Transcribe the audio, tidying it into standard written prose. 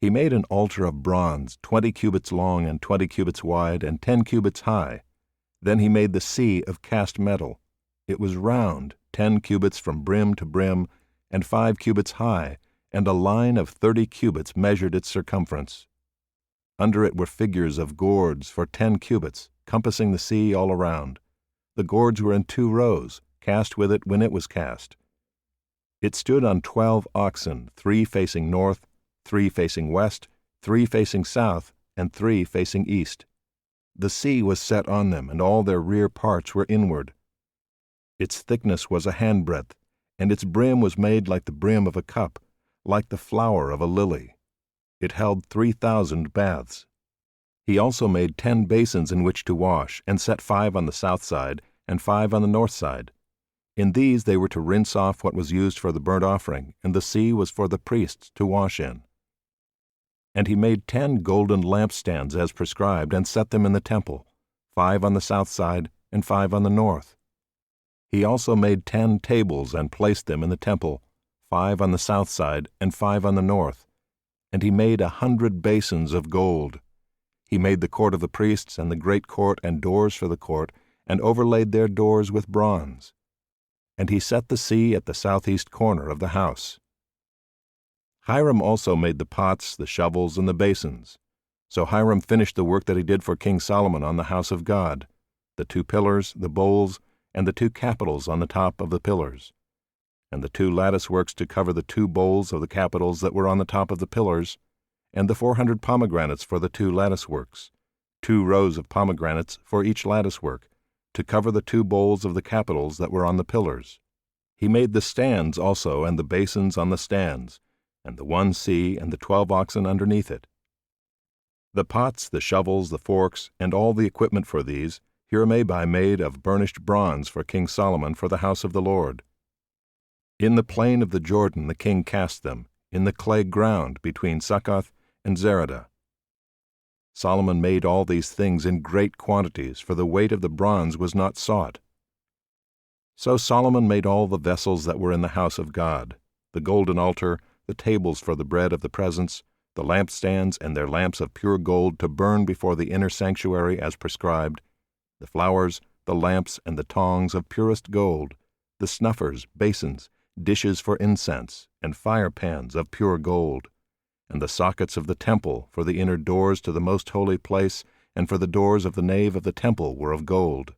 He made an altar of bronze, 20 cubits long and 20 cubits wide and 10 cubits high. Then he made the sea of cast metal. It was round, 10 cubits from brim to brim, and 5 cubits high, and a line of 30 cubits measured its circumference. Under it were figures of gourds for 10 cubits, compassing the sea all around. The gourds were in 2 rows, cast with it when it was cast. It stood on 12 oxen, 3 facing north, 3 facing west, 3 facing south, and 3 facing east. The sea was set on them, and all their rear parts were inward. Its thickness was a handbreadth, and its brim was made like the brim of a cup, like the flower of a lily. It held 3,000 baths. He also made 10 basins in which to wash, and set 5 on the south side, and 5 on the north side. In these they were to rinse off what was used for the burnt offering, and the sea was for the priests to wash in. And he made 10 golden lampstands as prescribed, and set them in the temple, 5 on the south side, and 5 on the north. He also made 10 tables, and placed them in the temple, 5 on the south side, and 5 on the north. And he made 100 basins of gold. He made the court of the priests, and the great court, and doors for the court, and overlaid their doors with bronze. And he set the sea at the southeast corner of the house. Hiram also made the pots, the shovels, and the basins. So Hiram finished the work that he did for King Solomon on the house of God, the 2 pillars, the bowls, and the 2 capitals on the top of the pillars, and the 2 lattice works to cover the 2 bowls of the capitals that were on the top of the pillars, and the 400 pomegranates for the 2 lattice works, 2 rows of pomegranates for each lattice work, to cover the 2 bowls of the capitals that were on the pillars. He made the stands also, and the basins on the stands, and the 1 sea and the 12 oxen underneath it. The pots, the shovels, the forks, and all the equipment for these, Hiramebai made of burnished bronze for King Solomon for the house of the Lord. In the plain of the Jordan the king cast them, in the clay ground between Succoth and Zeradah. Solomon made all these things in great quantities, for the weight of the bronze was not sought. So Solomon made all the vessels that were in the house of God, the golden altar, the tables for the bread of the presence, the lampstands and their lamps of pure gold to burn before the inner sanctuary as prescribed, the flowers, the lamps, and the tongs of purest gold, the snuffers, basins, dishes for incense, and fire pans of pure gold, and the sockets of the temple for the inner doors to the most holy place, and for the doors of the nave of the temple were of gold.